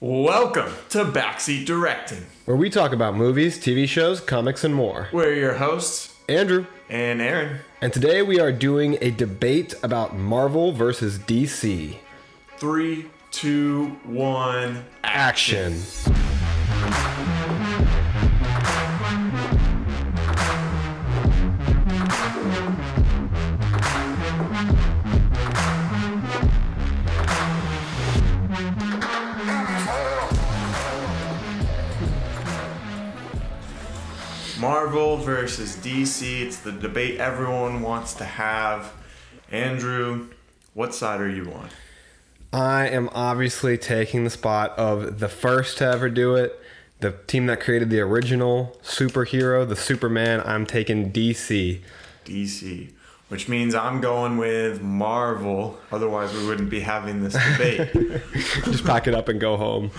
Welcome to Backseat Directing, where we talk about movies, TV shows, comics, and more. We're your hosts, Andrew and Aaron. And today we are doing a debate about Marvel versus DC. 3, 2, 1, action. Marvel versus DC. It's the debate everyone wants to have. Andrew, what side are you on? I am obviously taking the spot of the first to ever do it. The team that created the original superhero, the Superman. I'm taking DC. DC. Which means I'm going with Marvel. Otherwise, we wouldn't be having this debate. Just pack it up and go home.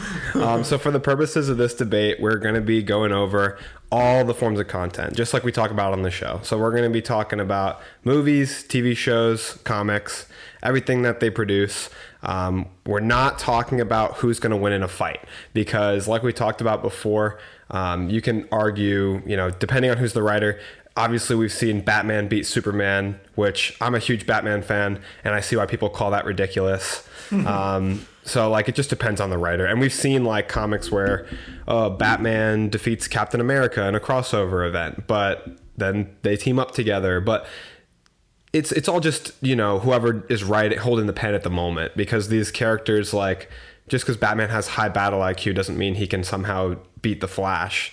So for the purposes of this debate, we're going to be going over all the forms of content, just like we talk about on the show. So we're going to be talking about movies, TV shows, comics, everything that they produce. We're not talking about who's going to win in a fight because like we talked about before, you can argue, depending on who's the writer. Obviously, we've seen Batman beat Superman, which I'm a huge Batman fan, and I see why people call that ridiculous. So, it just depends on the writer. And we've seen, comics where Batman defeats Captain America in a crossover event, but then they team up together. But it's all just, whoever is holding the pen at the moment, because these characters, just because Batman has high battle IQ doesn't mean he can somehow beat the Flash.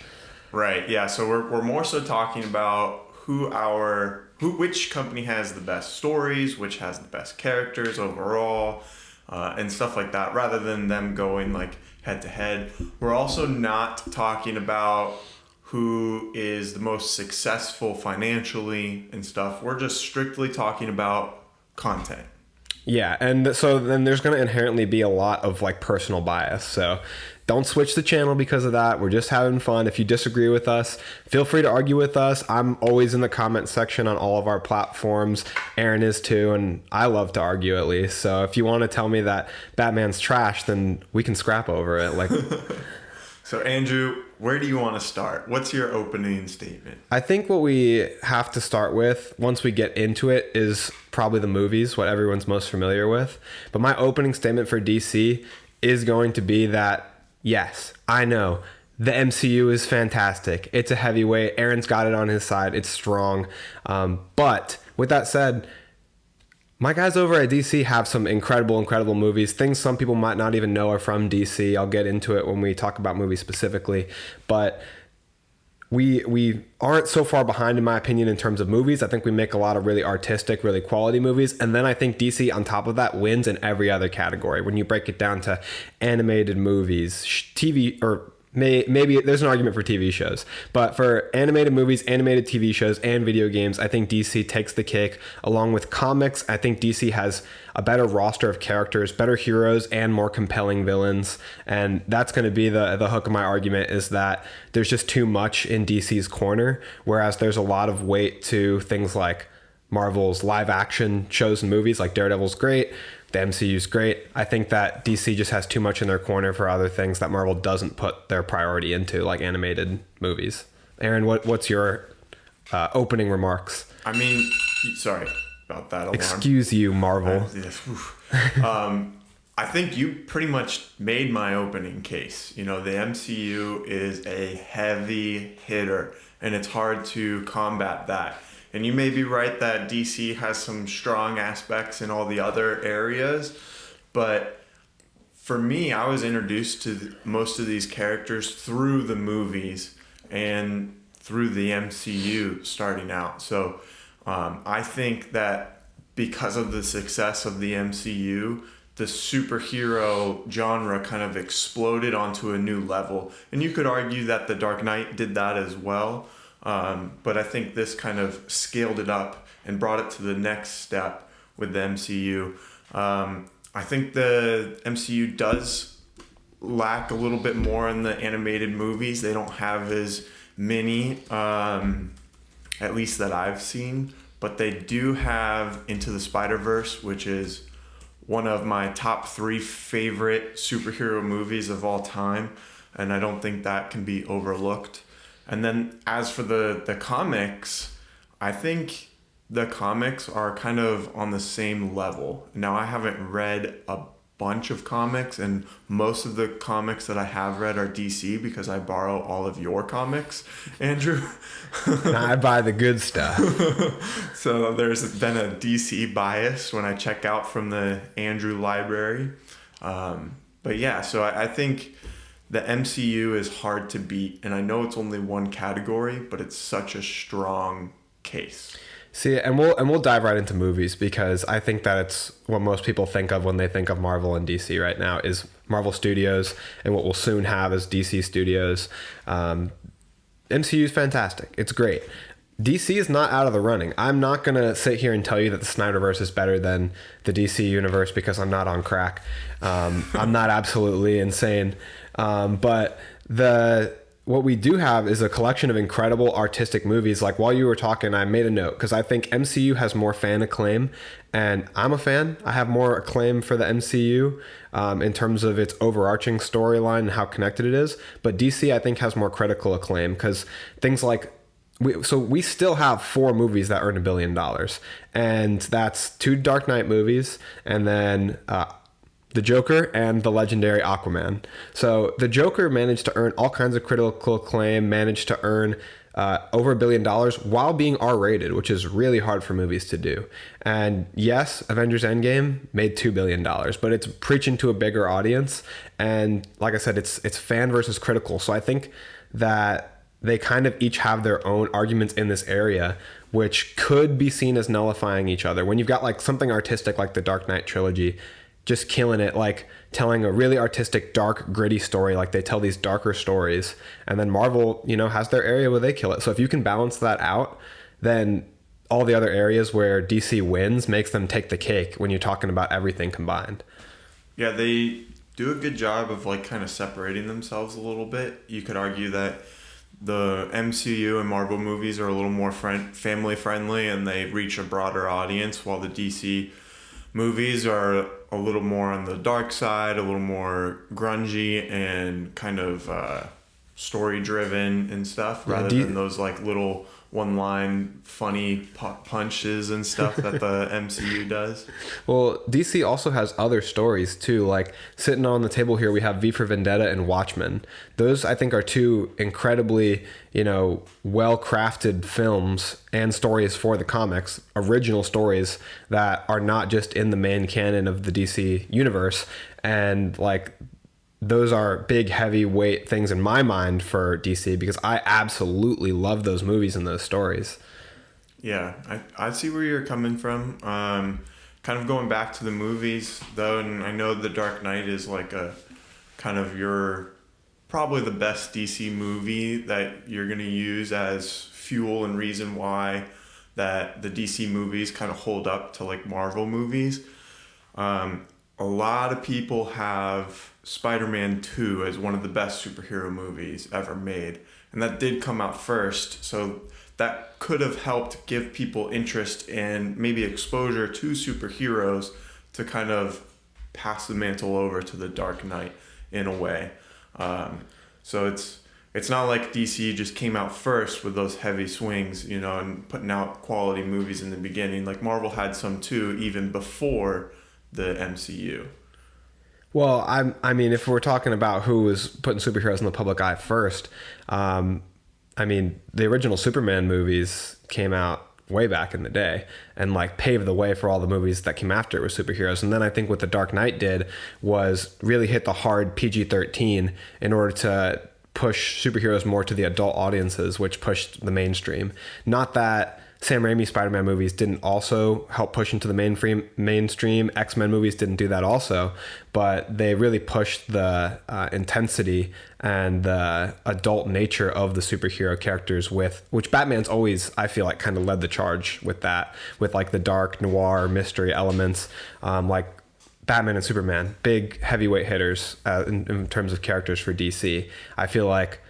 Right, yeah, so we're more so talking about which company has the best stories, which has the best characters overall, and stuff like that, rather than them going head to head. We're also not talking about who is the most successful financially and stuff. We're just strictly talking about content. Yeah, and so then there's going to inherently be a lot of personal bias. So don't switch the channel because of that. We're just having fun. If you disagree with us, feel free to argue with us. I'm always in the comment section on all of our platforms. Aaron is too, and I love to argue at least. So if you want to tell me that Batman's trash, then we can scrap over it. So Andrew, where do you want to start? What's your opening statement? I think what we have to start with, once we get into it, is probably the movies, what everyone's most familiar with. But my opening statement for DC is going to be that, yes, I know, the MCU is fantastic. It's a heavyweight. Aaron's got it on his side. It's strong. But with that said, my guys over at DC have some incredible movies. Things some people might not even know are from DC. I'll get into it when we talk about movies specifically. But we aren't so far behind, in my opinion, in terms of movies. I think we make a lot of really artistic, really quality movies. And then I think DC, on top of that, wins in every other category. When you break it down to animated movies, TV, or maybe there's an argument for TV shows, but for animated movies, animated TV shows, and video games, I think DC takes the cake. Along with comics, I think DC has a better roster of characters, better heroes, and more compelling villains. And that's going to be the hook of my argument, is that there's just too much in DC's corner, whereas there's a lot of weight to things like Marvel's live action shows and movies, like Daredevil's great. The MCU's great. I think that DC just has too much in their corner for other things that Marvel doesn't put their priority into, like animated movies. Aaron, what's your opening remarks? I mean, sorry about that alarm. Excuse you, Marvel. I think you pretty much made my opening case. The MCU is a heavy hitter, and it's hard to combat that. And you may be right that DC has some strong aspects in all the other areas, but for me, I was introduced to most of these characters through the movies and through the MCU starting out. So I think that because of the success of the MCU, the superhero genre kind of exploded onto a new level. And you could argue that The Dark Knight did that as well. But I think this kind of scaled it up and brought it to the next step with the MCU. I think the MCU does lack a little bit more in the animated movies. They don't have as many, at least that I've seen, but they do have Into the Spider-Verse, which is one of my top 3 favorite superhero movies of all time, and I don't think that can be overlooked. And then as for the comics, I think the comics are kind of on the same level. Now, I haven't read a bunch of comics, and most of the comics that I have read are DC because I borrow all of your comics, Andrew. I buy the good stuff. So there's been a DC bias when I check out from the Andrew library. But yeah, so I think the MCU is hard to beat, and I know it's only one category, but it's such a strong case. See, and we'll dive right into movies, because I think that it's what most people think of when they think of Marvel and DC right now is Marvel Studios, and what we'll soon have is DC Studios. MCU is fantastic. It's great. DC is not out of the running. I'm not going to sit here and tell you that the Snyderverse is better than the DC universe because I'm not on crack. I'm not absolutely insane. But what we do have is a collection of incredible artistic movies. Like, while you were talking, I made a note because I think MCU has more fan acclaim, and I'm a fan. I have more acclaim for the MCU in terms of its overarching storyline and how connected it is. But DC, I think, has more critical acclaim because things like we still have 4 movies that earn $1 billion, and that's 2 Dark Knight movies, and then the Joker and the legendary Aquaman. So the Joker managed to earn all kinds of critical acclaim, managed to earn over $1 billion while being R-rated, which is really hard for movies to do. And yes, Avengers Endgame made $2 billion, but it's preaching to a bigger audience. And like I said, it's fan versus critical. So I think that they kind of each have their own arguments in this area, which could be seen as nullifying each other. When you've got like something artistic like the Dark Knight trilogy, just killing it, like telling a really artistic, dark, gritty story, like they tell these darker stories. And then Marvel, has their area where they kill it. So if you can balance that out, then all the other areas where DC wins makes them take the cake when you're talking about everything combined. Yeah, they do a good job of like kind of separating themselves a little bit. You could argue that the MCU and Marvel movies are a little more family friendly and they reach a broader audience, while the DC movies are a little more on the dark side, a little more grungy and kind of story driven and stuff, rather than those like little one-line funny punches and stuff that the MCU does. Well, DC also has other stories too. Like, sitting on the table here, we have V for Vendetta and Watchmen. Those, I think, are 2 incredibly, well-crafted films and stories for the comics, original stories that are not just in the main canon of the DC universe. And like, those are big, heavyweight things in my mind for DC, because I absolutely love those movies and those stories. Yeah, I see where you're coming from. Kind of going back to the movies, though, and I know The Dark Knight is like a kind of probably the best DC movie that you're going to use as fuel and reason why that the DC movies kind of hold up to like Marvel movies. A lot of people have Spider-Man 2 as one of the best superhero movies ever made. And that did come out first, so that could have helped give people interest and maybe exposure to superheroes to kind of pass the mantle over to the Dark Knight in a way. So it's not like DC just came out first with those heavy swings, and putting out quality movies in the beginning. Like, Marvel had some too, even before the MCU. Well, I mean, if we're talking about who was putting superheroes in the public eye first, the original Superman movies came out way back in the day and like paved the way for all the movies that came after it with superheroes. And then I think what The Dark Knight did was really hit the hard PG-13 in order to push superheroes more to the adult audiences, which pushed the mainstream. Not that Sam Raimi's Spider-Man movies didn't also help push into the mainstream. X-Men movies didn't do that also, but they really pushed the intensity and the adult nature of the superhero characters, which Batman's always, I feel like, kind of led the charge with that, with like the dark noir mystery elements, like Batman and Superman, big heavyweight hitters in terms of characters for DC. I feel like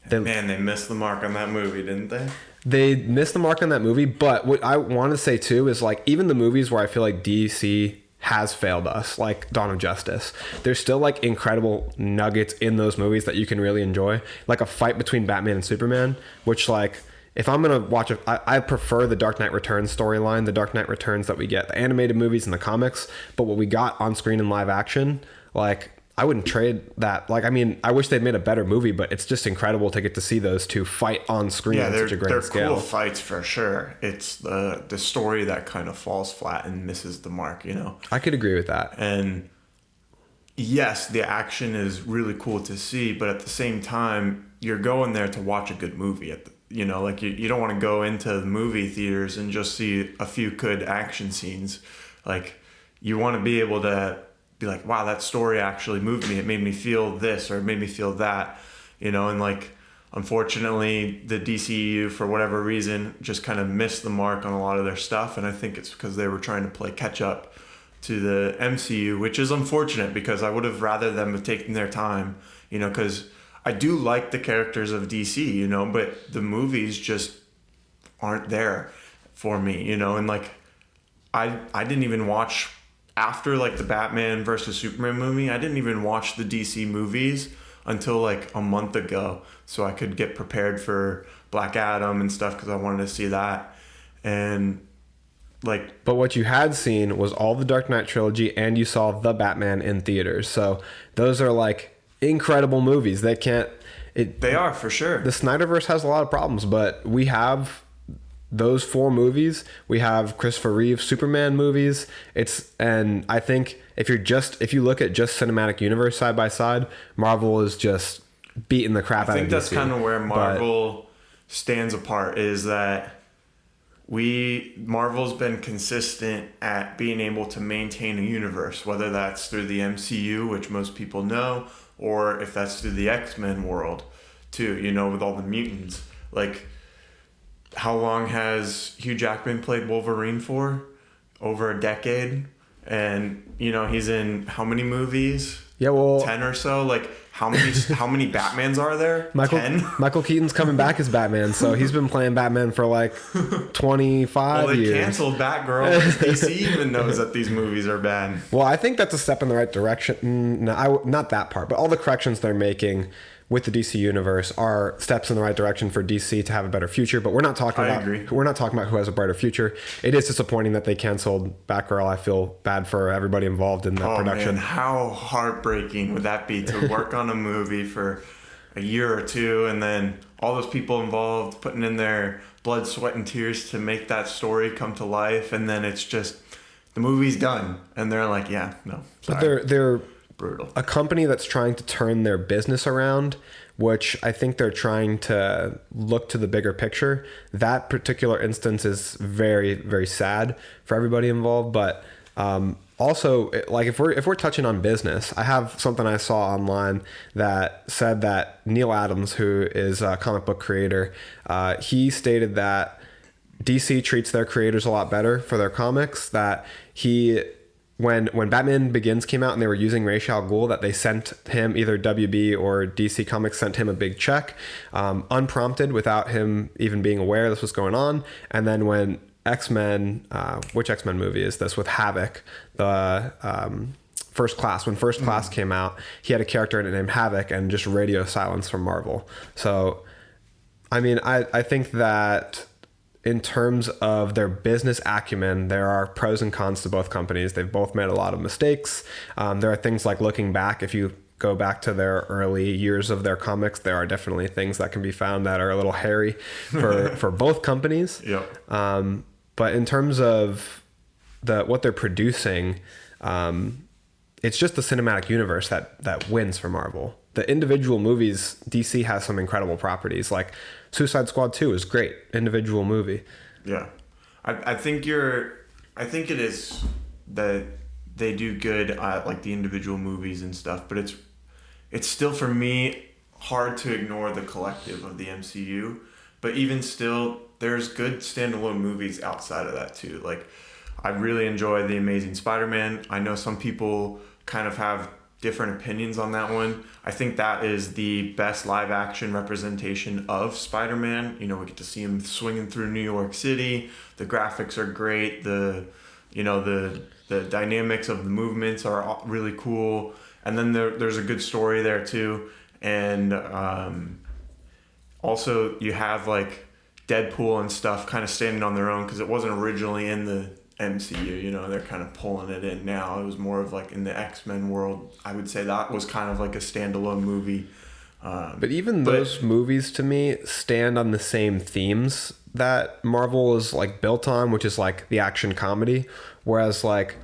they missed the mark on that movie, didn't they? They missed the mark on that movie, but what I want to say too is like, even the movies where I feel like DC has failed us, like Dawn of Justice. There's still like incredible nuggets in those movies that you can really enjoy, like a fight between Batman and Superman, which like if I'm gonna watch I prefer the Dark Knight Returns storyline, the Dark Knight Returns that we get, the animated movies and the comics, but what we got on screen in live action, like I wouldn't trade that. Like, I mean, I wish they'd made a better movie, but it's just incredible to get to see those two fight on screen at such a great scale. They're cool fights for sure. It's the story that kind of falls flat and misses the mark, you know? I could agree with that. And yes, the action is really cool to see, but at the same time, you're going there to watch a good movie. You know, like you don't want to go into the movie theaters and just see a few good action scenes. Like, you want to be able to be like, wow, that story actually moved me. It made me feel this or it made me feel that, you know, and like, unfortunately, the DCU, for whatever reason, just kind of missed the mark on a lot of their stuff. And I think it's because they were trying to play catch up to the MCU, which is unfortunate because I would have rather them have taken their time, you know, because I do like the characters of DC, you know, but the movies just aren't there for me, you know, and like, I didn't even watch after like the Batman versus Superman movie. I didn't even watch the DC movies until like a month ago, so I could get prepared for Black Adam and stuff because I wanted to see that. And like, but what you had seen was all the Dark Knight trilogy, and you saw the Batman in theaters. So those are like incredible movies. They are for sure. The Snyderverse has a lot of problems, but we have those 4 movies. We have Christopher Reeve Superman movies. And I think if you look at just cinematic universe side by side, Marvel is just beating the crap out of DC. I think that's kind of where Marvel stands apart, is that Marvel's been consistent at being able to maintain a universe, whether that's through the MCU, which most people know, or if that's through the X-Men world too, you know, with all the mutants. Like, how long has Hugh Jackman played Wolverine for? Over a decade. And, you know, he's in how many movies? Yeah, well, 10 or so. Like, how many Batmans are there? 10? Michael Keaton's coming back as Batman, so he's been playing Batman for like 25 years. Well, they canceled Batgirl. DC even knows that these movies are bad. Well, I think that's a step in the right direction. No, not that part, but all the corrections they're making with the DC universe are steps in the right direction for DC to have a better future. But we're not talking about who has a brighter future. It is disappointing that they canceled Batgirl. I feel bad for everybody involved in that production. Man, how heartbreaking would that be to work on a movie for a year or two, and then all those people involved putting in their blood, sweat, and tears to make that story come to life, and then it's just the movie's done, and they're like, yeah, no, sorry. But they're brutal. A company that's trying to turn their business around, which I think they're trying to look to the bigger picture. That particular instance is very, very sad for everybody involved. But also, like if we're touching on business, I have something I saw online that said that Neil Adams, who is a comic book creator, he stated that DC treats their creators a lot better for their comics. That when Batman Begins came out and they were using Ra's al Ghul, that they sent him, either WB or DC Comics sent him a big check, unprompted, without him even being aware this was going on. And then when X-Men, which X-Men movie is this, with Havoc, the First Class, when First Class came out, he had a character in it named Havoc, and just radio silence from Marvel. So, I mean, I think that in terms of their business acumen, there are pros and cons to both companies. They've both made a lot of mistakes. There are things like looking back, if you go back to their early years of their comics, there are definitely things that can be found that are a little hairy for both companies. Yep. But in terms of what they're producing, it's just the cinematic universe that wins for Marvel. The individual movies, DC has some incredible properties. Like Suicide Squad 2 is great individual movie. Yeah, I think it is that they do good at like the individual movies and stuff, but it's still, for me, hard to ignore the collective of the MCU. But even still, there's good standalone movies outside of that too. Like, I really enjoy The Amazing Spider-Man. I know some people kind of have different opinions on that one. I think that is the best live action representation of Spider-Man. You know, we get to see him swinging through New York City. The graphics are great. The You know, the dynamics of the movements are really cool, and then there's a good story there too, and also you have like Deadpool and stuff kind of standing on their own because it wasn't originally in the MCU. You know, they're kind of pulling it in now. It was more of like in the X-Men world. I would say that was kind of like a standalone movie. But even those movies to me stand on the same themes that Marvel is like built on, which is like the action comedy, whereas like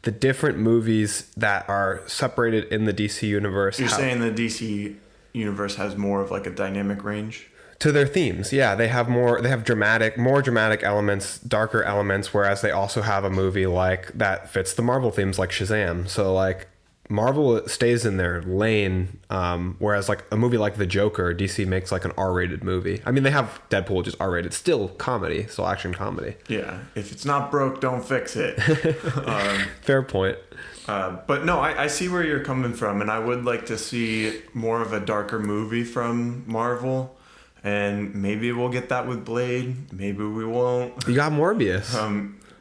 the different movies that are separated in the DC universe. You're saying the DC universe has more of like a dynamic range? To their themes, yeah, they have more dramatic elements, darker elements, whereas they also have a movie like that fits the Marvel themes like Shazam. So like Marvel stays in their lane, whereas like a movie like The Joker, DC makes like an R-rated movie. I mean, they have Deadpool, which is R-rated, still comedy, still action comedy. Yeah, if it's not broke, don't fix it. Fair point. But no, I see where you're coming from, and I would like to see more of a darker movie from Marvel. And maybe we'll get that with Blade. Maybe we won't. You got Morbius.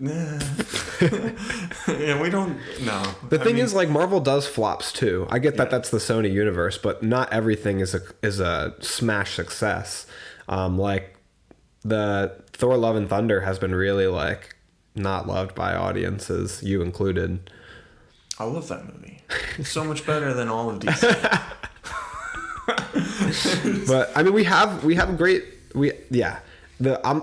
Nah. Yeah, we don't. No. The thing is, like, Marvel does flops too. I get that that's the Sony universe, but not everything is a smash success. Like the Thor: Love and Thunder has been really like not loved by audiences, you included. I love that movie. It's so much better than all of DC. But I mean, we have I'm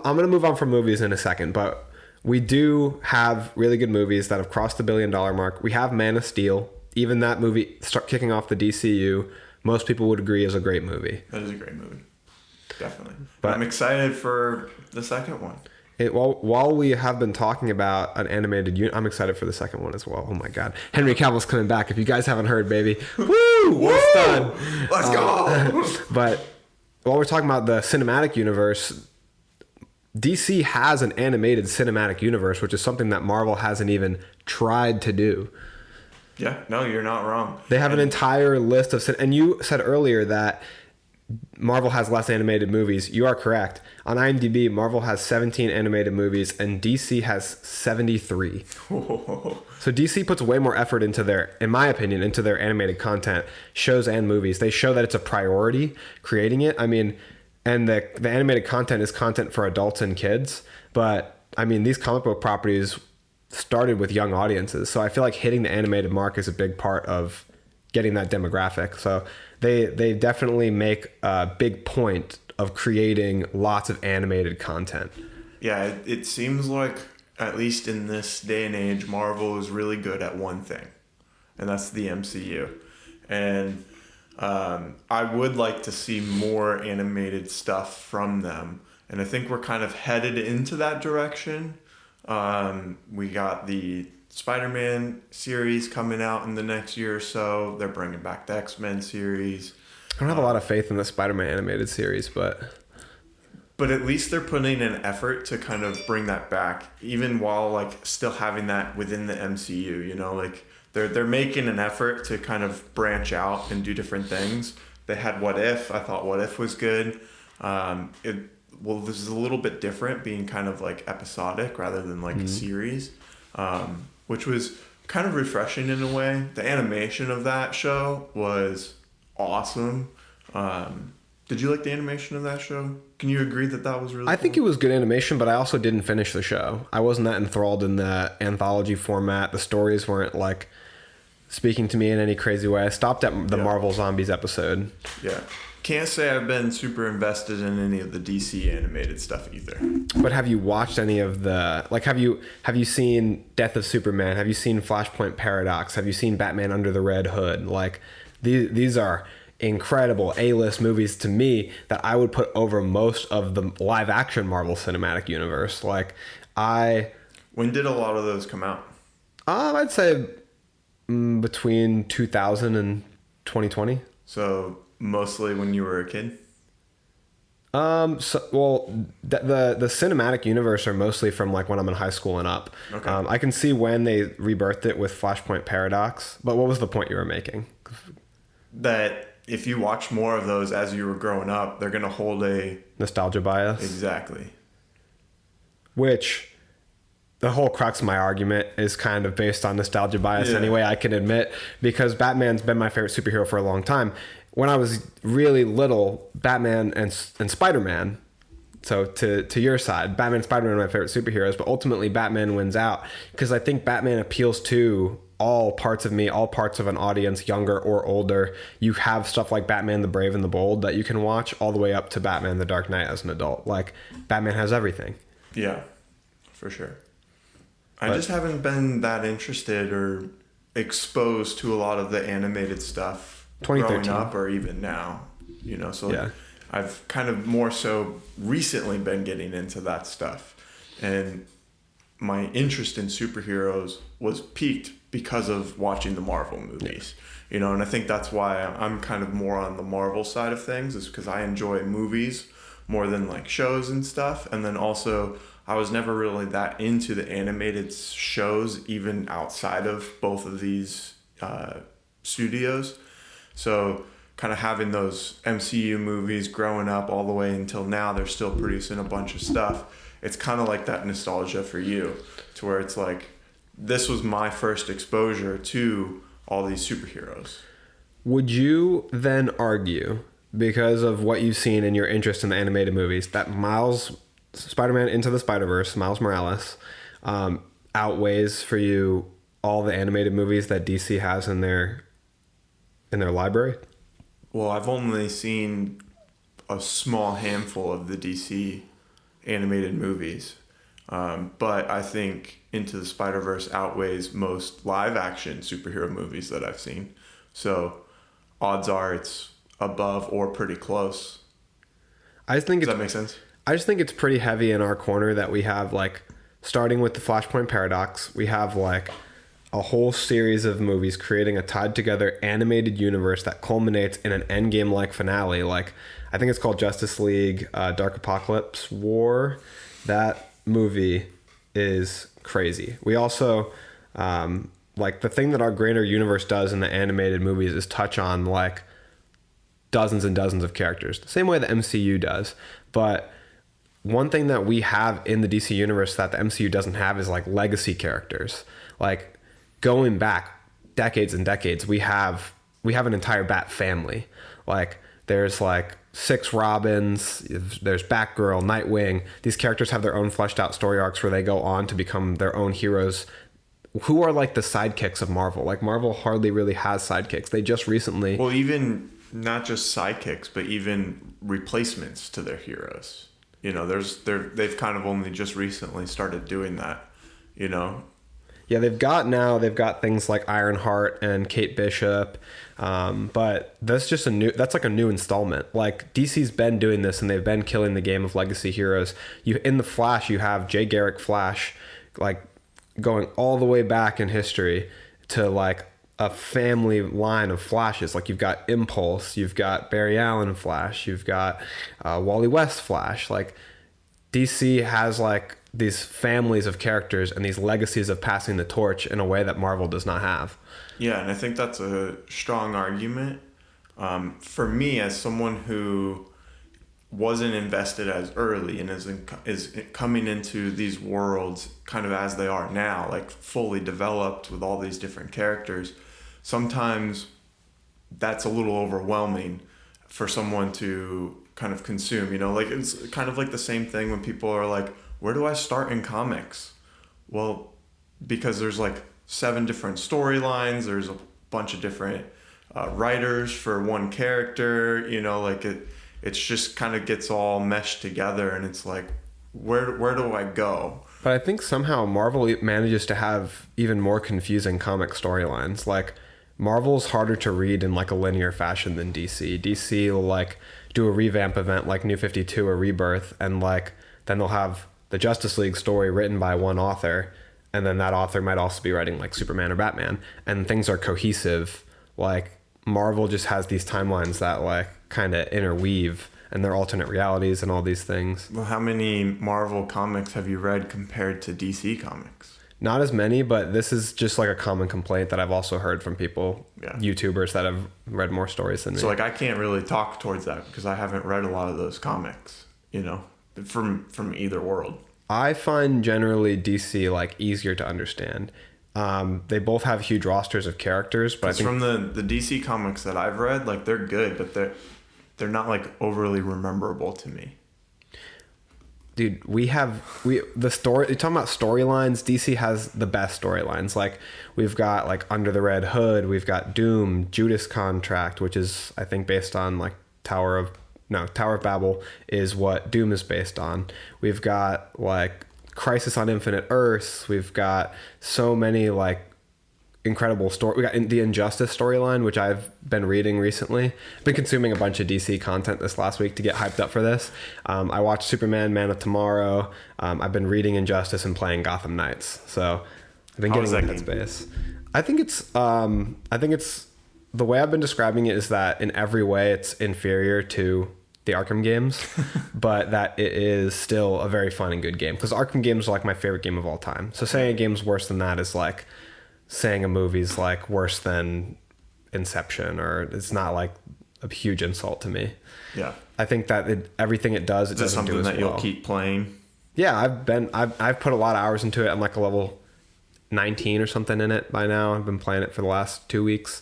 gonna move on from movies in a second, but we do have really good movies that have crossed the $1 billion mark. We have Man of Steel. Even that movie start kicking off the DCU, most people would agree is a great movie. That is a great movie, definitely. But I'm excited for the second one. While we have been talking about an animated unit, I'm excited for the second one as well. Oh my God, Henry Cavill's coming back. If you guys haven't heard, baby, woo, what's done? Let's go. But while we're talking about the cinematic universe, DC has an animated cinematic universe, which is something that Marvel hasn't even tried to do. Yeah, no, you're not wrong. They have an entire list of, and you said earlier that Marvel has less animated movies. You are correct. On IMDb, Marvel has 17 animated movies and DC has 73. So DC puts way more effort into in my opinion, into their animated content, shows and movies. They show that it's a priority creating it. I mean, and the animated content is content for adults and kids. But I mean, these comic book properties started with young audiences. So I feel like hitting the animated mark is a big part of getting that demographic. So they definitely make a big point of creating lots of animated content. Yeah, it seems like, at least in this day and age, Marvel is really good at one thing, and that's the MCU. And I would like to see more animated stuff from them, and I think we're kind of headed into that direction. We got the Spider-Man series coming out in the next year or so. They're bringing back the X-Men series. I don't have a lot of faith in the Spider-Man animated series, but at least they're putting an effort to kind of bring that back, even while like still having that within the MCU. You know, like they're making an effort to kind of branch out and do different things. They had What If. I thought What If was good. This is a little bit different, being kind of like episodic rather than like a series, which was kind of refreshing in a way. The animation of that show was awesome. Did you like the animation of that show? Can you agree that was really I think it was good animation, but I also didn't finish the show. I wasn't that enthralled in the anthology format. The stories weren't like speaking to me in any crazy way. I stopped at the Marvel Zombies episode. Yeah. Can't say I've been super invested in any of the DC animated stuff either. But have you watched any of the, like, have you seen Death of Superman? Have you seen Flashpoint Paradox? Have you seen Batman Under the Red Hood? Like, these are incredible A-list movies to me that I would put over most of the live action Marvel Cinematic Universe. Like, When did a lot of those come out? I'd say between 2000 and 2020. So mostly when you were a kid? The cinematic universe are mostly from like when I'm in high school and up. Okay. I can see when they rebirthed it with Flashpoint Paradox. But what was the point you were making? That if you watch more of those as you were growing up, they're going to hold a Nostalgia bias. Exactly. Which the whole crux of my argument is kind of based on nostalgia bias Yeah. anyway, I can admit, because Batman's been my favorite superhero for a long time. When I was really little, Batman and Spider-Man, so to your side, Batman and Spider-Man are my favorite superheroes, but ultimately Batman wins out because I think Batman appeals to all parts of me, all parts of an audience, younger or older. You have stuff like Batman the Brave and the Bold that you can watch all the way up to Batman the Dark Knight as an adult. Like, Batman has everything. Yeah, for sure. I just haven't been that interested or exposed to a lot of the animated stuff growing up or even now, you know, so Yeah. I've kind of more so recently been getting into that stuff, and my interest in superheroes was piqued because of watching the Marvel movies, you know, and I think that's why I'm kind of more on the Marvel side of things, is because I enjoy movies more than like shows and stuff. And then also I was never really that into the animated shows, even outside of both of these studios. So kind of having those MCU movies growing up all the way until now, they're still producing a bunch of stuff. It's kind of like that nostalgia for you, to where it's like, this was my first exposure to all these superheroes. Would you then argue, because of what you've seen and your interest in the animated movies, that Spider-Man Into the Spider-Verse, Miles Morales, outweighs for you all the animated movies that DC has in their library? Well, I've only seen a small handful of the DC animated movies, but I think Into the Spider-Verse outweighs most live-action superhero movies that I've seen. So odds are it's above or pretty close. Does that make sense? I just think it's pretty heavy in our corner that we have, like, starting with the Flashpoint Paradox, we have like a whole series of movies creating a tied together animated universe that culminates in an endgame like finale. Like, I think it's called Justice League Dark Apocalypse War. That movie is crazy. We also like, the thing that our greater universe does in the animated movies is touch on like dozens and dozens of characters, the same way the MCU does. But one thing that we have in the DC universe that the MCU doesn't have is like legacy characters. Like, going back decades and decades, we have an entire Bat family. Like, there's like 6 Robins, there's Batgirl, Nightwing. These characters have their own fleshed out story arcs where they go on to become their own heroes, who are like the sidekicks of Marvel. Like, Marvel hardly really has sidekicks. They just recently... Well, even not just sidekicks, but even replacements to their heroes. You know, they've kind of only just recently started doing that, you know? Yeah, they've got things like Ironheart and Kate Bishop, but that's like a new installment. Like, DC's been doing this, and they've been killing the game of legacy heroes. In the Flash, you have Jay Garrick Flash, like, going all the way back in history to like a family line of Flashes. Like, you've got Impulse, you've got Barry Allen Flash, you've got Wally West Flash. Like, DC has like these families of characters and these legacies of passing the torch in a way that Marvel does not have. Yeah, and I think that's a strong argument. For me, as someone who wasn't invested as early and is coming into these worlds kind of as they are now, like fully developed with all these different characters, sometimes that's a little overwhelming for someone to kind of consume, you know? Like, it's kind of like the same thing when people are like, where do I start in comics? Well, because there's like 7 different storylines, there's a bunch of different writers for one character, you know, like it's just kind of gets all meshed together, and it's like, where do I go? But I think somehow Marvel manages to have even more confusing comic storylines. Like, Marvel's harder to read in like a linear fashion than DC. DC will like do a revamp event like New 52 or Rebirth, and like then they'll have the Justice League story written by one author, and then that author might also be writing like Superman or Batman, and things are cohesive. Like, Marvel just has these timelines that like kind of interweave, and they're alternate realities and all these things. Well, how many Marvel comics have you read compared to DC comics? Not as many, but this is just like a common complaint that I've also heard from people, YouTubers that have read more stories than me. So like, I can't really talk towards that because I haven't read a lot of those comics, you know, from either world. I find generally DC like easier to understand. They both have huge rosters of characters, but I think from the DC comics that I've read, like they're good, but they're not like overly rememberable to me. Dude, the story. You're talking about storylines. DC has the best storylines. Like we've got like Under the Red Hood. We've got Doom, Judas Contract, which is I think based on like Tower of Babel is what Doom is based on. We've got like Crisis on Infinite Earths. We've got so many like incredible story. We got the Injustice storyline, which I've been reading recently. I've been consuming a bunch of DC content this last week to get hyped up for this. I watched Superman, Man of Tomorrow. I've been reading Injustice and playing Gotham Knights. So I've been getting in that space. I think it's the way I've been describing it is that in every way it's inferior to the Arkham games, but that it is still a very fun and good game because Arkham games are like my favorite game of all time. So saying a game's worse than that is like saying a movie's like worse than Inception, or it's not like a huge insult to me. Yeah, I think that everything it does, it doesn't do as well. Is that something that you'll keep playing? Yeah, I've put a lot of hours into it. I'm like a level 19 or something in it by now. I've been playing it for the last 2 weeks,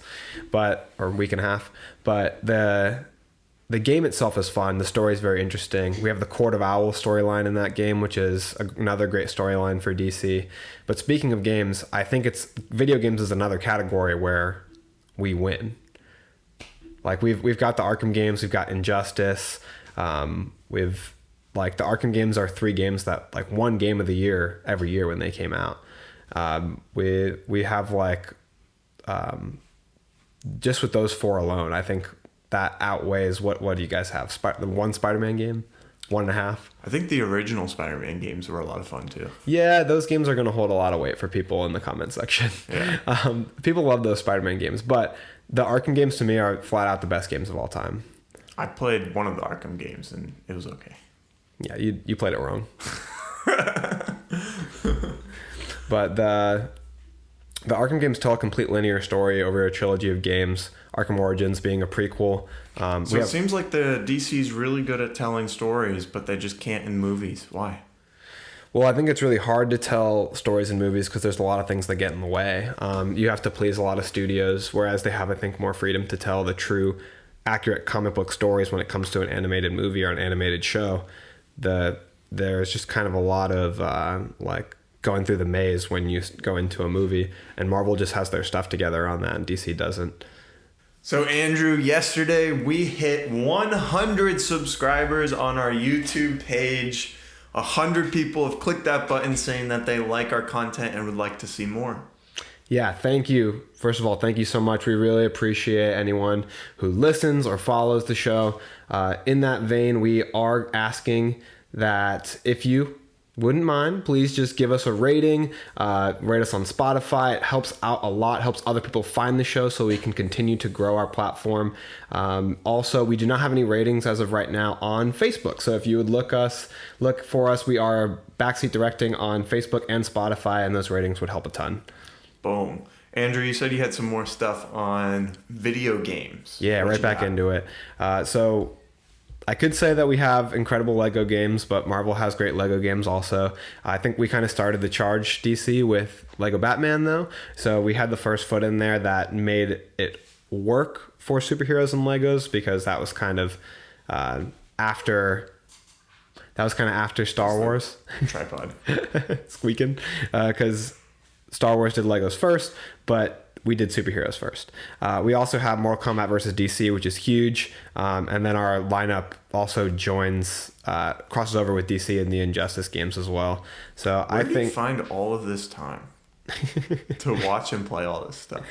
or a week and a half. But the game itself is fun. The story is very interesting. We have the Court of Owls storyline in that game, which is another great storyline for DC. But speaking of games, I think video games is another category where we win. Like we've got the Arkham games, we've got Injustice. We've like the Arkham games are 3 games that like one game of the year every year when they came out. We have like just with those 4 alone, I think that outweighs what do you guys have? The one Spider-Man game, 1.5. I think the original Spider-Man games were a lot of fun too. Yeah, those games are going to hold a lot of weight for people in the comment section. Yeah. People love those Spider-Man games, but the Arkham games to me are flat out the best games of all time. I played one of the Arkham games and it was okay. Yeah, you played it wrong. But the Arkham games tell a complete linear story over a trilogy of games. Arkham Origins being a prequel. So it seems like the DC's really good at telling stories, but they just can't in movies. Why? Well, I think it's really hard to tell stories in movies because there's a lot of things that get in the way. You have to please a lot of studios, whereas they have, I think, more freedom to tell the true, accurate comic book stories when it comes to an animated movie or an animated show. There's just kind of a lot of like going through the maze when you go into a movie, and Marvel just has their stuff together on that and DC doesn't. So Andrew, yesterday we hit 100 subscribers on our YouTube page. 100 people have clicked that button saying that they like our content and would like to see more. Yeah, thank you. First of all, thank you so much. We really appreciate anyone who listens or follows the show. In that vein, we are asking that if you wouldn't mind, please just give us a rating, rate us on Spotify. It helps out a lot, helps other people find the show so we can continue to grow our platform. Also, we do not have any ratings as of right now on Facebook. So if you would look for us, we are Backseat Directing on Facebook and Spotify, and those ratings would help a ton. Boom. Andrew, you said you had some more stuff on video games. Yeah, right back into it. So I could say that we have incredible Lego games, but Marvel has great Lego games also. I think we kind of started the charge DC with Lego Batman though. So we had the first foot in there that made it work for superheroes and Legos because that was kind of after Star Wars. Tripod. Squeaking. Because Star Wars did Legos first, but we did superheroes first. We also have Mortal Kombat versus DC, which is huge. And then our lineup also crosses over with DC in the Injustice games as well. So Where do you find all of this time to watch and play all this stuff?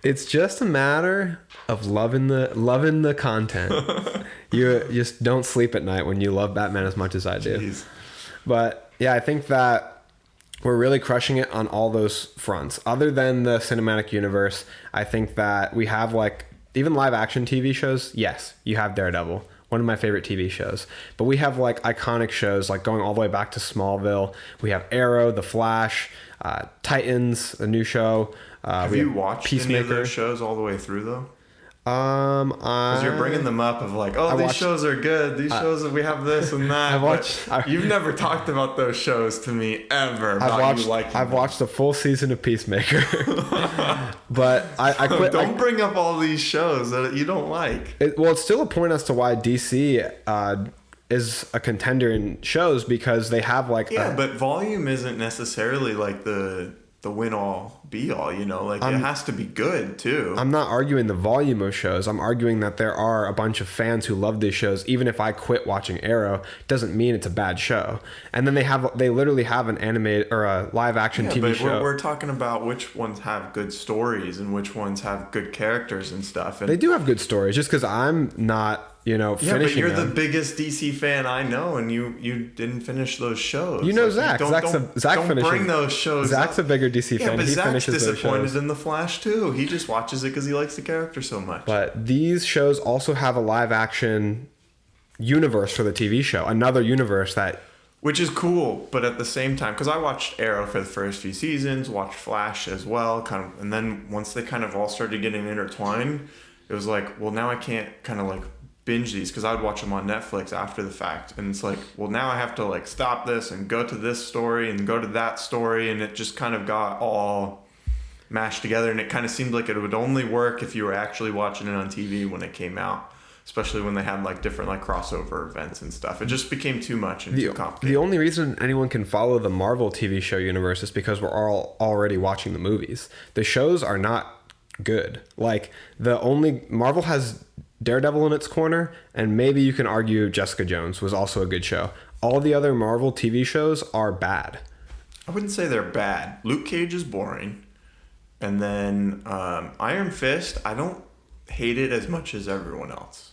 It's just a matter of loving the content. You just don't sleep at night when you love Batman as much as I do. Jeez. But yeah, I think that we're really crushing it on all those fronts. Other than the cinematic universe, I think that we have like even live action TV shows. Yes, you have Daredevil, one of my favorite TV shows. But we have like iconic shows like going all the way back to Smallville. We have Arrow, The Flash, Titans, a new show. Have you watched any of those shows all the way through though? Because you're bringing them up of like, oh, these shows are good. These shows, we have this and that. You've never talked about those shows to me ever. I've watched a full season of Peacemaker, but I quit. Don't bring up all these shows that you don't like. It's still a point as to why DC is a contender in shows, because they have like but volume isn't necessarily like the win all be all, you know, like it has to be good too. I'm not arguing the volume of shows. I'm arguing that there are a bunch of fans who love these shows. Even if I quit watching Arrow, doesn't mean it's a bad show. And then they literally have an animated or a live action TV show. We're talking about which ones have good stories and which ones have good characters and stuff. And they do have good stories, just because I'm not, finishing but you're them. the biggest DC fan I know, and you didn't finish those shows. You know, Zach. Zach don't bring those shows. Zach's a bigger DC fan. But he Zach's finishes disappointed those shows. in The Flash too. He just watches it because he likes the character so much. But these shows also have a live action universe for the TV show. Another universe that... Which is cool, but at the same time, because I watched Arrow for the first few seasons, watched Flash as well, and then once they kind of all started getting intertwined, it was like, well, now I can't kind of like binge these, because I would watch them on Netflix after the fact, and it's like, well, now I have to like stop this and go to this story and go to that story, and it just kind of got all mashed together, and it kind of seemed like it would only work if you were actually watching it on TV when it came out, especially when they had like different like crossover events and stuff. It just became too much and too complicated. The only reason anyone can follow the Marvel TV show universe is because we're all already watching the movies. The shows are not good. Like Marvel has Daredevil in its corner, and maybe you can argue Jessica Jones was also a good show. All the other Marvel TV shows are bad. I wouldn't say they're bad. Luke Cage is boring. And then Iron Fist, I don't hate it as much as everyone else.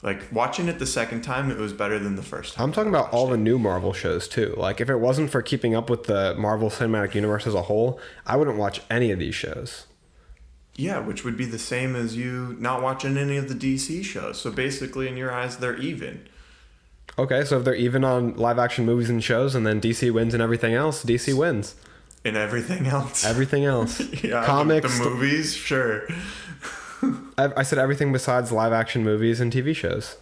Like, watching it the second time, it was better than the first time. I'm talking about all the new Marvel shows, too. Like, if it wasn't for keeping up with the Marvel Cinematic Universe as a whole, I wouldn't watch any of these shows. Yeah, which would be the same as you not watching any of the DC shows. So basically, in your eyes, they're even. Okay, so if they're even on live-action movies and shows, and then DC wins in everything else, DC wins. In everything else? Everything else. Yeah, comics. The movies, sure. I said everything besides live-action movies and TV shows.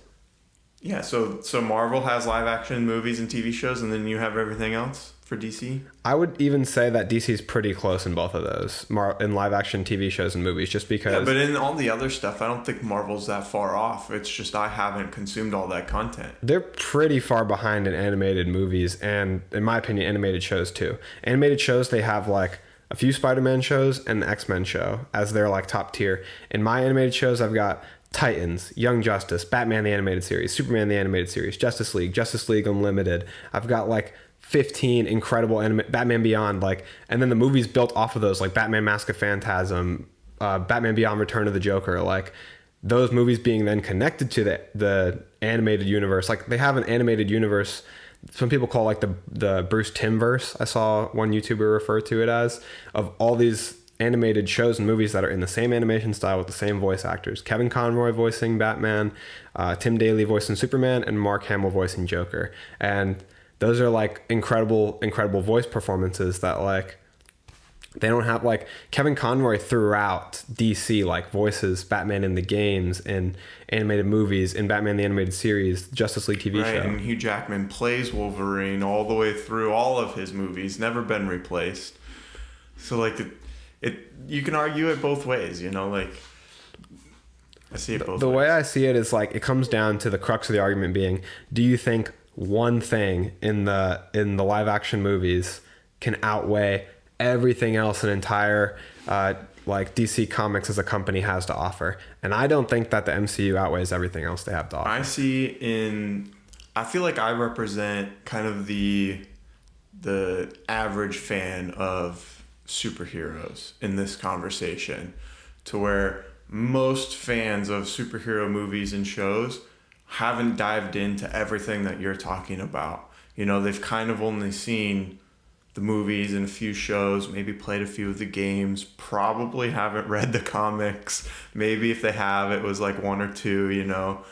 Yeah, so Marvel has live-action movies and TV shows, and then you have everything else for DC? I would even say that DC's pretty close in both of those, in live-action TV shows and movies, just because... Yeah, but in all the other stuff, I don't think Marvel's that far off. It's just I haven't consumed all that content. They're pretty far behind in animated movies, and, in my opinion, animated shows, too. Animated shows, they have, like, a few Spider-Man shows and an X-Men show as their, like, top tier. In my animated shows, I've got Titans, Young Justice, Batman the Animated Series, Superman the Animated Series, Justice League Unlimited. I've got, like, 15 incredible Batman Beyond, like, and then the movies built off of those, like Batman Mask of Phantasm, Batman Beyond Return of the Joker, like, those movies being then connected to the animated universe. Like, they have an animated universe some people call like the Bruce Timm-verse. I saw one YouTuber refer to it as, of all these animated shows and movies that are in the same animation style with the same voice actors. Kevin Conroy voicing Batman, Tim Daly voicing Superman, and Mark Hamill voicing Joker. And those are like incredible voice performances that like they don't have. Like Kevin Conroy throughout DC like voices Batman in the games, in animated movies, in Batman the Animated Series, Justice League TV show. And Hugh Jackman plays Wolverine all the way through all of his movies, never been replaced. So like it you can argue it both ways, you know, like I see it both ways. The way I see it is like it comes down to the crux of the argument being, do you think one thing in the live action movies can outweigh everything else an entire like DC Comics as a company has to offer? And I don't think that the MCU outweighs everything else they have to offer. I feel like I represent kind of the average fan of superheroes in this conversation, to where most fans of superhero movies and shows haven't dived into everything that you're talking about. You know, they've kind of only seen the movies and a few shows, maybe played a few of the games, probably haven't read the comics. Maybe if they have, it was like one or two, you know.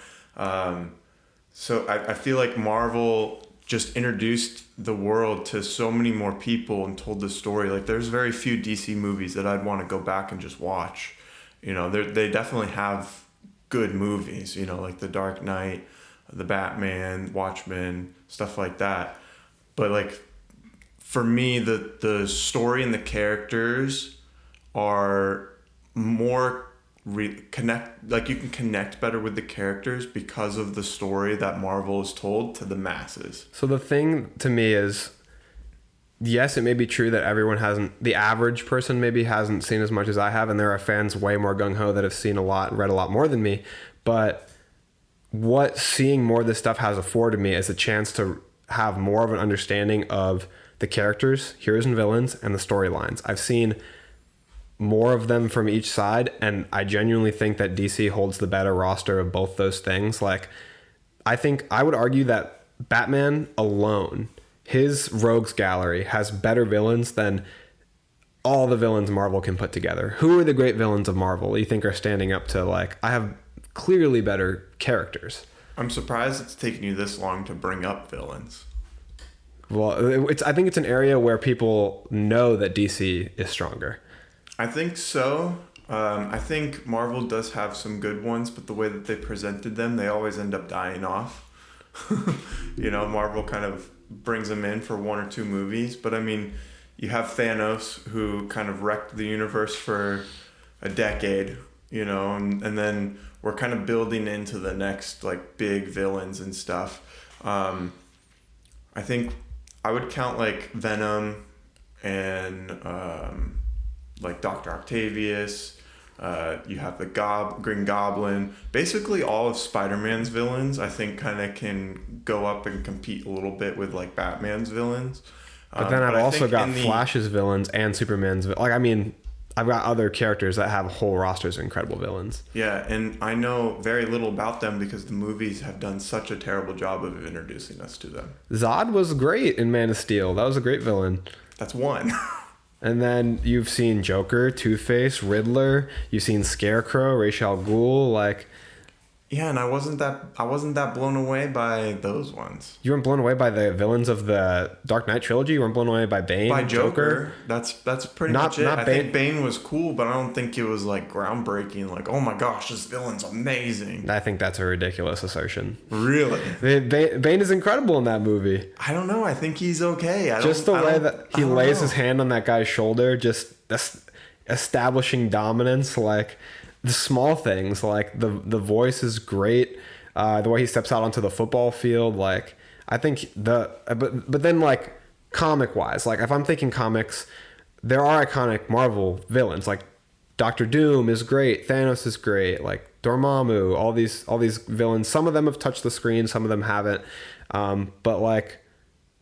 So I feel like Marvel just introduced the world to so many more people and told the story. Like there's very few DC movies that I'd want to go back and just watch. You know, they definitely have good movies, like The Dark Knight, The Batman, Watchmen, stuff like that. But like for me, the story and the characters are more connect. Like you can connect better with the characters because of the story that Marvel has told to the masses. So the thing to me is, yes, it may be true that the average person maybe hasn't seen as much as I have, and there are fans way more gung-ho that have seen a lot, read a lot more than me. But what seeing more of this stuff has afforded me is a chance to have more of an understanding of the characters, heroes and villains, and the storylines. I've seen more of them from each side, and I genuinely think that DC holds the better roster of both those things. Like, I would argue that Batman alone, his rogues gallery, has better villains than all the villains Marvel can put together. Who are the great villains of Marvel you think are standing up to, like, I have clearly better characters? I'm surprised it's taken you this long to bring up villains. Well, I think it's an area where people know that DC is stronger. I think so. I think Marvel does have some good ones, but the way that they presented them, they always end up dying off. Marvel kind of brings them in for one or two movies, but I mean, you have Thanos, who kind of wrecked the universe for a decade, and then we're kind of building into the next like big villains and stuff. I think I would count like Venom and like Dr. Octavius. You have the Green Goblin. Basically all of Spider-Man's villains, I think, kind of can go up and compete a little bit with like Batman's villains. But then I've also got Flash's villains and Superman's. Like, I mean, I've got other characters that have whole rosters of incredible villains. Yeah, and I know very little about them because the movies have done such a terrible job of introducing us to them. Zod was great in Man of Steel. That was a great villain. That's one. And then you've seen Joker, Two-Face, Riddler. You've seen Scarecrow, Ra's al Ghul. Like, yeah, and I wasn't that blown away by those ones. You weren't blown away by the villains of the Dark Knight trilogy. You weren't blown away by Bane. By Joker. That's pretty much it. I think Bane was cool, but I don't think it was like groundbreaking. Like, oh my gosh, this villain's amazing. I think that's a ridiculous assertion. Really? Bane is incredible in that movie. I don't know. I think he's okay. Just the way that he lays his hand on that guy's shoulder, just establishing dominance, like. The small things, like the voice is great. The way he steps out onto the football field, like I think but then like comic wise, like if I'm thinking comics, there are iconic Marvel villains. Like Doctor Doom is great, Thanos is great, like Dormammu, all these villains. Some of them have touched the screen, some of them haven't. But like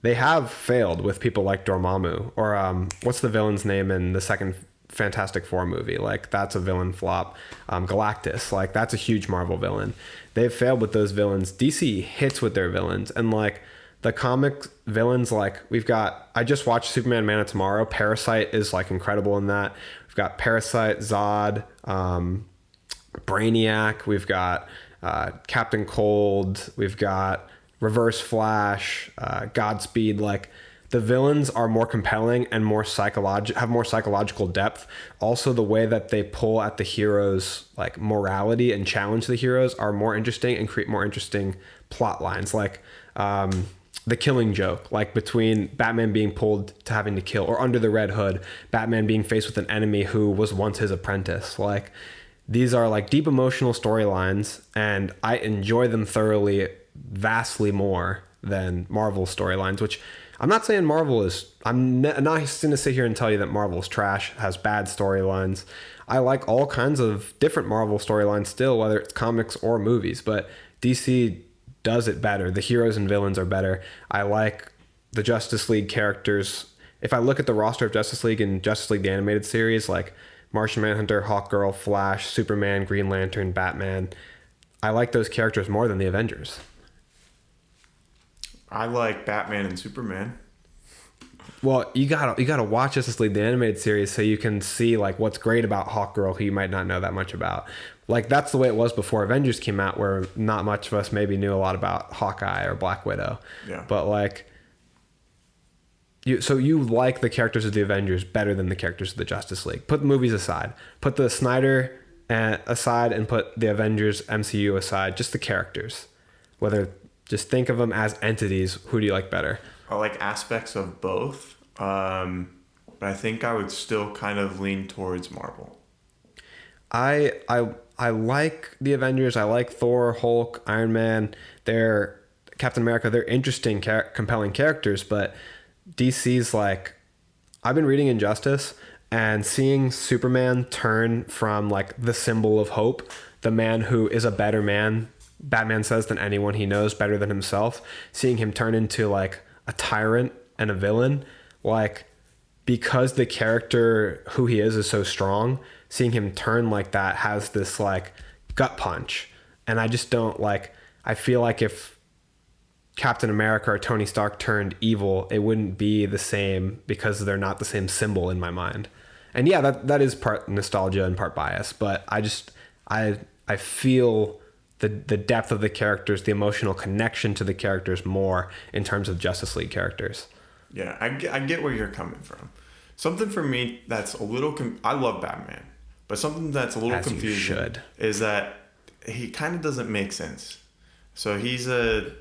they have failed with people like Dormammu or what's the villain's name in the second Fantastic Four movie? Like that's a villain flop. Galactus, like that's a huge Marvel villain. They've failed with those villains. DC hits with their villains, and like the comic villains, like I just watched Superman Man of Tomorrow. Parasite is like incredible in that. We've got Parasite, Zod, Brainiac. We've got Captain Cold. We've got Reverse Flash, Godspeed. Like the villains are more compelling and have more psychological depth. Also, the way that they pull at the heroes' like morality and challenge the heroes are more interesting and create more interesting plot lines. Like the Killing Joke, like between Batman being pulled to having to kill, or Under the Red Hood, Batman being faced with an enemy who was once his apprentice. Like these are like deep emotional storylines, and I enjoy them thoroughly, vastly more than Marvel storylines, which I'm not saying Marvel is... I'm not going to sit here and tell you that Marvel's trash, has bad storylines. I like all kinds of different Marvel storylines still, whether it's comics or movies, but DC does it better. The heroes and villains are better. I like the Justice League characters. If I look at the roster of Justice League and Justice League the Animated Series, like Martian Manhunter, Hawkgirl, Flash, Superman, Green Lantern, Batman, I like those characters more than the Avengers. I like Batman and Superman. Well, you gotta watch Justice League the Animated Series so you can see like what's great about Hawkgirl, who you might not know that much about. Like that's the way it was before Avengers came out, where not much of us maybe knew a lot about Hawkeye or Black Widow. Yeah. But like, you like the characters of the Avengers better than the characters of the Justice League. Put the movies aside. Put the Snyder and aside and put the Avengers MCU aside, just the characters. Whether just think of them as entities, who do you like better? I like aspects of both, but I think I would still kind of lean towards Marvel. I like the Avengers. I like Thor, Hulk, Iron Man. They're Captain America. They're interesting, compelling characters. But DC's like, I've been reading Injustice and seeing Superman turn from like the symbol of hope, the man who is a better man, Batman says, than anyone he knows, better than himself. Seeing him turn into like a tyrant and a villain, like, because the character who he is so strong, seeing him turn like that has this like gut punch. And I just don't like, I feel like if Captain America or Tony Stark turned evil, it wouldn't be the same because they're not the same symbol in my mind. And yeah, that is part nostalgia and part bias, but I feel the depth of the characters, the emotional connection to the characters more in terms of Justice League characters. Yeah, I get where you're coming from. Something for me that's a little... I love Batman, but something that's a little As you confusing should. is that he kind of doesn't make sense. So he's a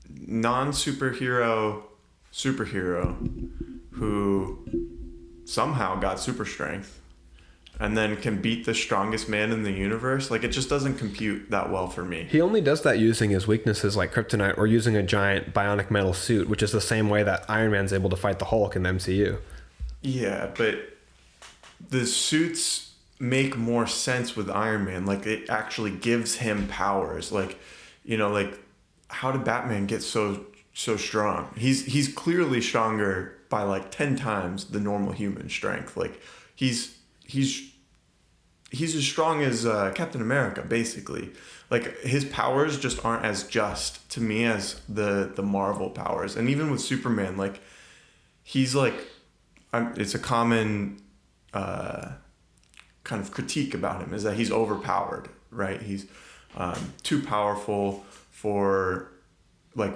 non-superhero superhero who somehow got super strength and then can beat the strongest man in the universe. Like, it just doesn't compute that well for me. He only does that using his weaknesses like kryptonite or using a giant bionic metal suit, which is the same way that Iron Man's able to fight the Hulk in the MCU. Yeah, but the suits make more sense with Iron Man. Like, it actually gives him powers. Like, you know, like, how did Batman get so strong? He's clearly stronger by like 10 times the normal human strength. Like, he's as strong as Captain America, basically. Like, his powers just aren't as just to me as the Marvel powers. And even with Superman, like, he's like, it's a common kind of critique about him is that he's overpowered, right? He's too powerful for, like,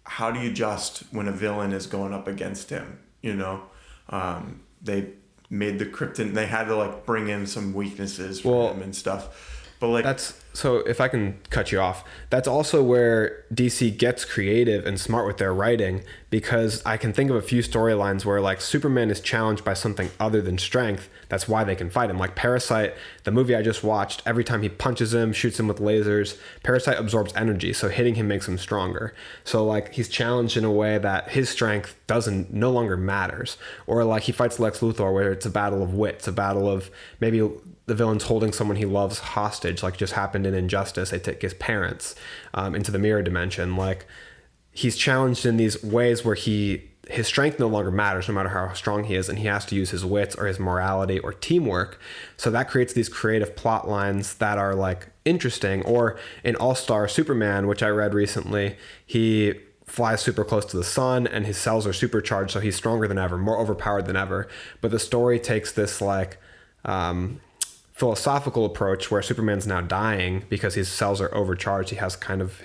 how do you just when a villain is going up against him, you know? They made the Krypton, they had to like bring in some weaknesses for him and stuff. But like, that's so, if I can cut you off, that's also where DC gets creative and smart with their writing, because I can think of a few storylines where like Superman is challenged by something other than strength. That's why they can fight him. Like Parasite, the movie I just watched, every time he punches him, shoots him with lasers, Parasite absorbs energy, so hitting him makes him stronger. So like he's challenged in a way that his strength no longer matters. Or like he fights Lex Luthor, where it's a battle of wits, a battle of maybe the villain's holding someone he loves hostage, like just happened in Injustice. They take his parents into the mirror dimension. Like, he's challenged in these ways where his strength no longer matters, no matter how strong he is, and he has to use his wits or his morality or teamwork. So that creates these creative plot lines that are like interesting. Or in All-Star Superman, which I read recently, he flies super close to the sun and his cells are supercharged, so he's stronger than ever, more overpowered than ever. But the story takes this like philosophical approach where Superman's now dying because his cells are overcharged. He has kind of,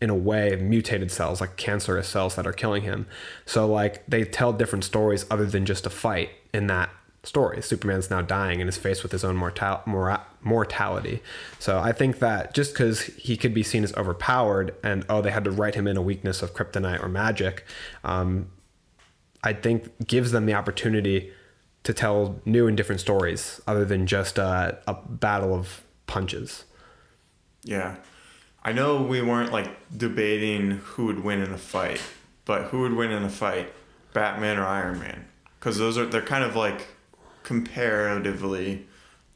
in a way, mutated cells, like cancerous cells that are killing him. So like they tell different stories other than just a fight in that story. Superman's now dying and is faced with his own mortality. So I think that just because he could be seen as overpowered and, they had to write him in a weakness of kryptonite or magic, I think gives them the opportunity to tell new and different stories other than just a battle of punches. Yeah. I know we weren't like debating who would win in a fight, but who would win in a fight, Batman or Iron Man? Because they're kind of like comparatively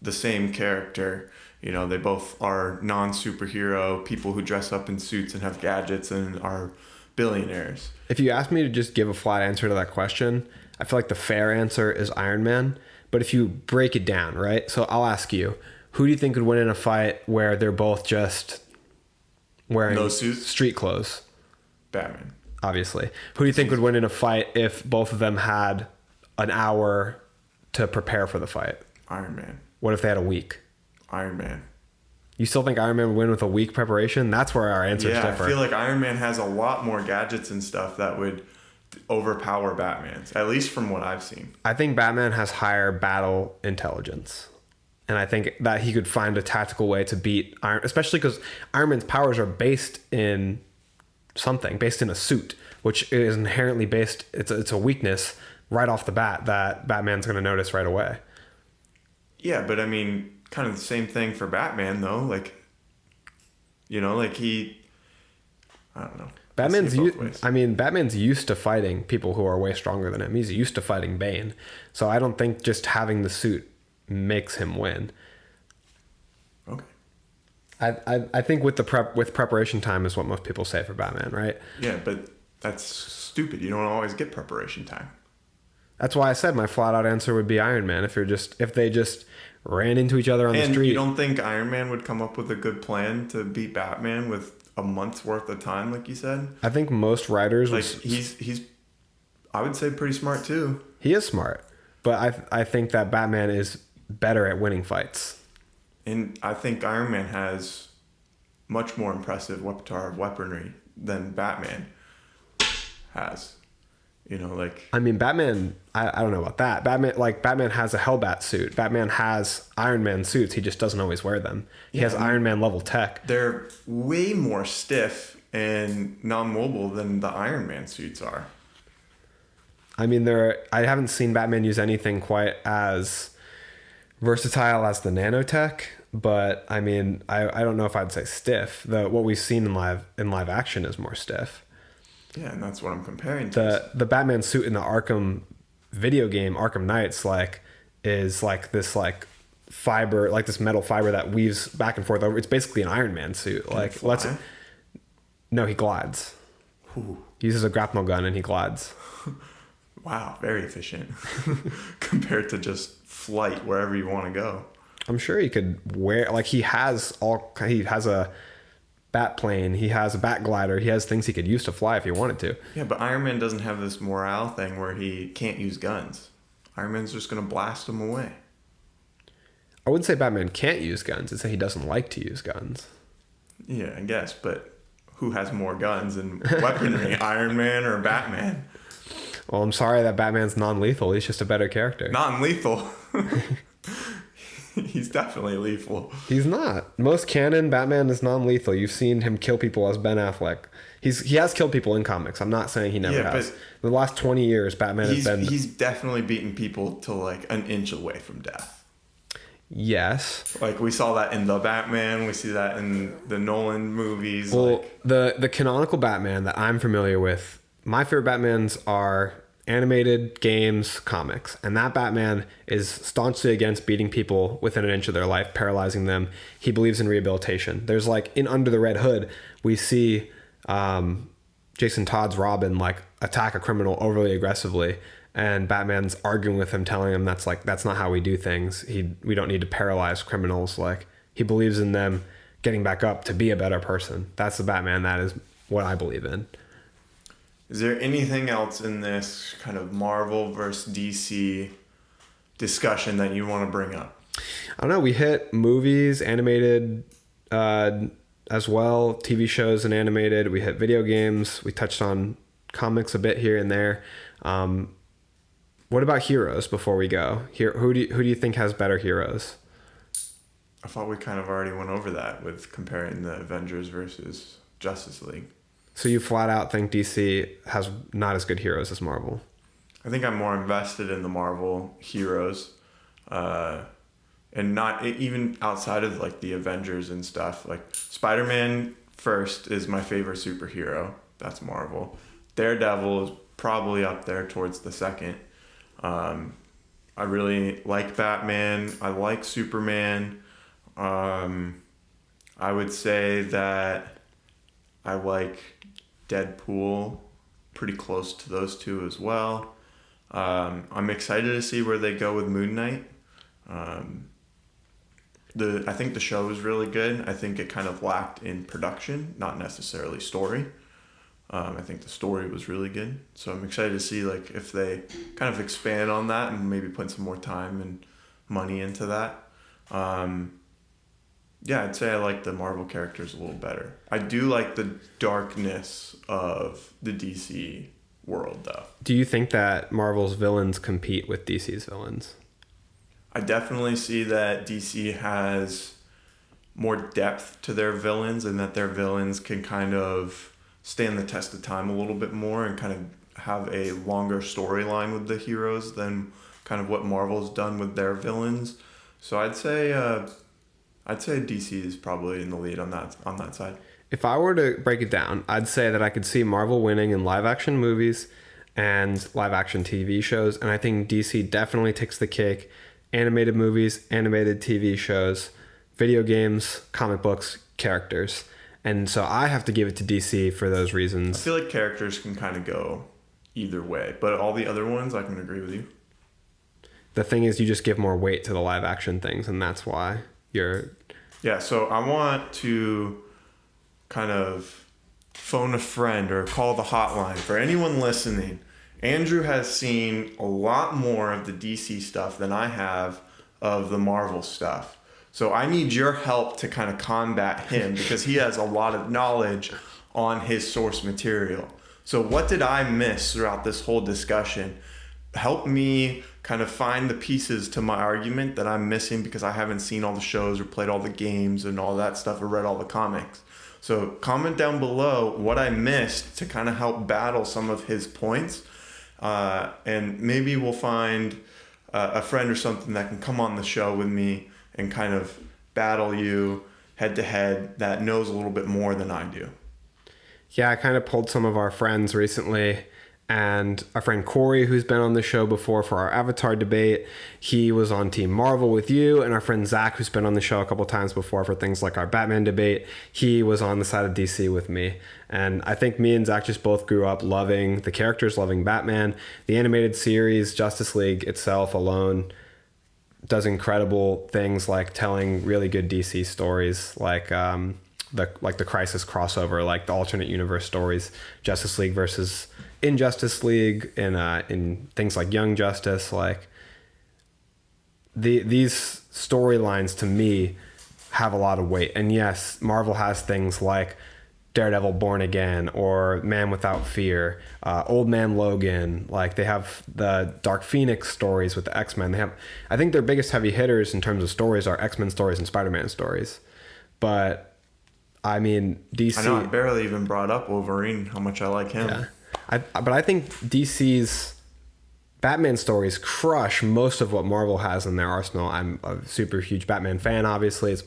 the same character. You know, they both are non-superhero people who dress up in suits and have gadgets and are billionaires. If you ask me to just give a flat answer to that question, I feel like the fair answer is Iron Man. But if you break it down, right? So I'll ask you, who do you think would win in a fight where they're both just wearing no suits? Street clothes? Batman. Obviously. Who do you think would win in a fight if both of them had an hour to prepare for the fight? Iron Man. What if they had a week? Iron Man. You still think Iron Man would win with a week preparation? That's where our answers differ. I feel like Iron Man has a lot more gadgets and stuff that would overpower Batman's, at least from what I've seen. I think Batman has higher battle intelligence. And I think that he could find a tactical way to beat Iron, especially because Iron Man's powers are based in something, based in a suit, which is inherently based. It's a weakness right off the bat that Batman's going to notice right away. Yeah, but I mean, kind of the same thing for Batman, though. Like, you know, like I don't know. Batman's used to fighting people who are way stronger than him. He's used to fighting Bane. So I don't think just having the suit makes him win. Okay. I think with preparation time is what most people say for Batman, right? Yeah, but that's stupid. You don't always get preparation time. That's why I said my flat out answer would be Iron Man. If they just ran into each other on the street. You don't think Iron Man would come up with a good plan to beat Batman with a month's worth of time, like you said? I think most writers he's I would say pretty smart too. He is smart, but I think that Batman is better at winning fights. And I think Iron Man has much more impressive repertoire of weaponry than Batman has. You know, like... I mean, Batman... I don't know about that. Batman has a Hellbat suit. Batman has Iron Man suits. He just doesn't always wear them. He has Iron Man level tech. They're way more stiff and non-mobile than the Iron Man suits are. I mean, I haven't seen Batman use anything quite as versatile as the nanotech, but I mean, I don't know if I'd say stiff. What we've seen in live action is more stiff. Yeah, and that's what I'm comparing to. The Batman suit in the Arkham video game, Arkham Knights, is this fiber, like this metal fiber that weaves back and forth over. It's basically an Iron Man suit. No, he glides. Ooh. He uses a grapnel gun and he glides. Wow, very efficient compared to just flight wherever you want to go. I'm sure he could he has a bat plane, he has a bat glider, he has things he could use to fly if he wanted to. Yeah, but Iron Man doesn't have this morale thing where he can't use guns. Iron Man's just going to blast them away. I wouldn't say Batman can't use guns, I'd say he doesn't like to use guns. Yeah, I guess, but who has more guns and weaponry, Iron Man or Batman? Well, I'm sorry that Batman's non-lethal, he's just a better character. Non-lethal? He's definitely lethal. He's not. Most canon, Batman is non-lethal. You've seen him kill people as Ben Affleck. He has killed people in comics. I'm not saying he never has. But the last 20 years, Batman has been... He's definitely beaten people to like an inch away from death. Yes. Like we saw that in the Batman. We see that in the Nolan movies. Well, the canonical Batman that I'm familiar with, my favorite Batmans are animated, games, comics, and that Batman is staunchly against beating people within an inch of their life, paralyzing them. He believes in rehabilitation. There's in Under the Red Hood, we see Jason Todd's Robin attack a criminal overly aggressively, and Batman's arguing with him, telling him that's not how we do things. We don't need to paralyze criminals. He believes in them getting back up to be a better person. That's the Batman that is what I believe in. Is there anything else in this kind of Marvel versus DC discussion that you want to bring up? I don't know. We hit movies, animated as well, TV shows and animated. We hit video games. We touched on comics a bit here and there. What about heroes before we go? Who do you think has better heroes? I thought we kind of already went over that with comparing the Avengers versus Justice League. So you flat out think DC has not as good heroes as Marvel? I think I'm more invested in the Marvel heroes, and not even outside of the Avengers and stuff. Spider-Man first is my favorite superhero. That's Marvel. Daredevil is probably up there towards the second. I really like Batman. I like Superman. I would say that I like Deadpool, pretty close to those two as well. I'm excited to see where they go with Moon Knight. I think the show is really good. I think it kind of lacked in production, not necessarily story. I think the story was really good. So I'm excited to see if they kind of expand on that and maybe put some more time and money into that. Yeah, I'd say I like the Marvel characters a little better. I do like the darkness of the DC world, though. Do you think that Marvel's villains compete with DC's villains? I definitely see that DC has more depth to their villains, and that their villains can kind of stand the test of time a little bit more and kind of have a longer storyline with the heroes than kind of what Marvel's done with their villains. So I'd say DC is probably in the lead on that side. If I were to break it down, I'd say that I could see Marvel winning in live action movies and live action TV shows, and I think DC definitely takes the cake. Animated movies, animated TV shows, video games, comic books, characters. And so I have to give it to DC for those reasons. I feel like characters can kind of go either way, but all the other ones, I can agree with you. The thing is, you just give more weight to the live action things, and that's why you're... Yeah, so I want to kind of phone a friend or call the hotline. For anyone listening, Andrew has seen a lot more of the DC stuff than I have of the Marvel stuff. So I need your help to kind of combat him because he has a lot of knowledge on his source material. So what did I miss throughout this whole discussion? Help me kind of find the pieces to my argument that I'm missing because I haven't seen all the shows or played all the games and all that stuff or read all the comics. So comment down below what I missed to kind of help battle some of his points. And maybe we'll find a friend or something that can come on the show with me and kind of battle you head to head that knows a little bit more than I do. Yeah, I kind of pulled some of our friends recently, and our friend Corey, who's been on the show before for our Avatar debate, he was on Team Marvel with you, and our friend Zach, who's been on the show a couple times before for things like our Batman debate, he was on the side of DC with me. And I think me and Zach just both grew up loving the characters, loving Batman. The animated series, Justice League itself alone, does incredible things like telling really good DC stories, like the Crisis crossover, like the alternate universe stories, Justice League versus Injustice League, in things like Young Justice. Like these storylines to me have a lot of weight. And yes, Marvel has things like Daredevil Born Again or Man Without Fear, Old Man Logan. Like they have the Dark Phoenix stories with the X-Men. I think their biggest heavy hitters in terms of stories are X-Men stories and Spider-Man stories. But I mean, DC... I know, I barely even brought up Wolverine, how much I like him. Yeah. But I think DC's Batman stories crush most of what Marvel has in their arsenal. I'm a super huge Batman fan, obviously. It's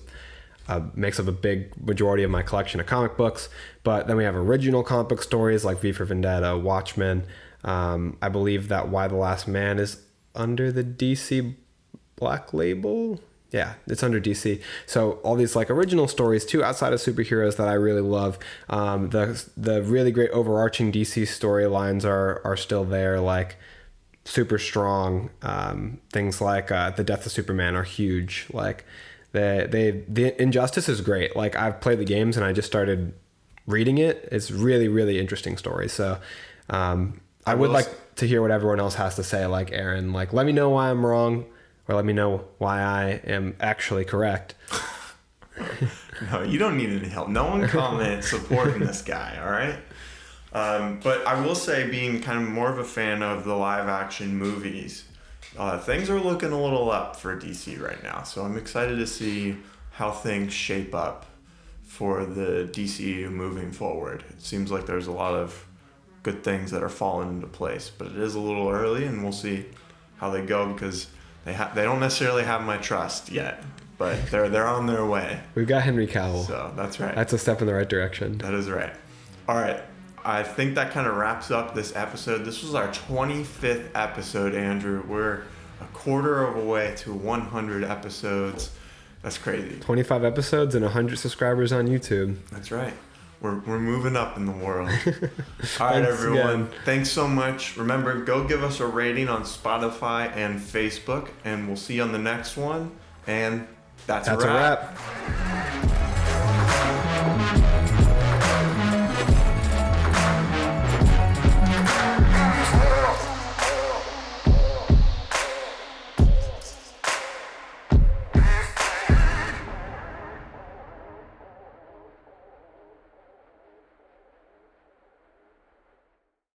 makes up a big majority of my collection of comic books. But then we have original comic book stories like V for Vendetta, Watchmen. I believe that Why the Last Man is under the DC Black Label. Yeah, it's under DC. So all these like original stories too, outside of superheroes, that I really love. The really great overarching DC storylines are still there, like super strong. Things like the Death of Superman are huge. Like the Injustice is great. Like I've played the games and I just started reading it. It's really, really interesting story. So I would like to hear what everyone else has to say. Like Aaron, like let me know why I'm wrong, or let me know why I am actually correct. No, you don't need any help. No one comment supporting this guy, all right? But I will say, being kind of more of a fan of the live action movies, things are looking a little up for DC right now. So I'm excited to see how things shape up for the DCU moving forward. It seems like there's a lot of good things that are falling into place, but it is a little early, and we'll see how they go because they don't necessarily have my trust yet, but they're on their way. We've got Henry Cavill. So that's right. That's a step in the right direction. That is right. All right. I think that kind of wraps up this episode. This was our 25th episode, Andrew. We're a quarter of a way to 100 episodes. That's crazy. 25 episodes and 100 subscribers on YouTube. That's right. We're moving up in the world. All right, everyone. Again. Thanks so much. Remember, go give us a rating on Spotify and Facebook, and we'll see you on the next one. And that's a wrap.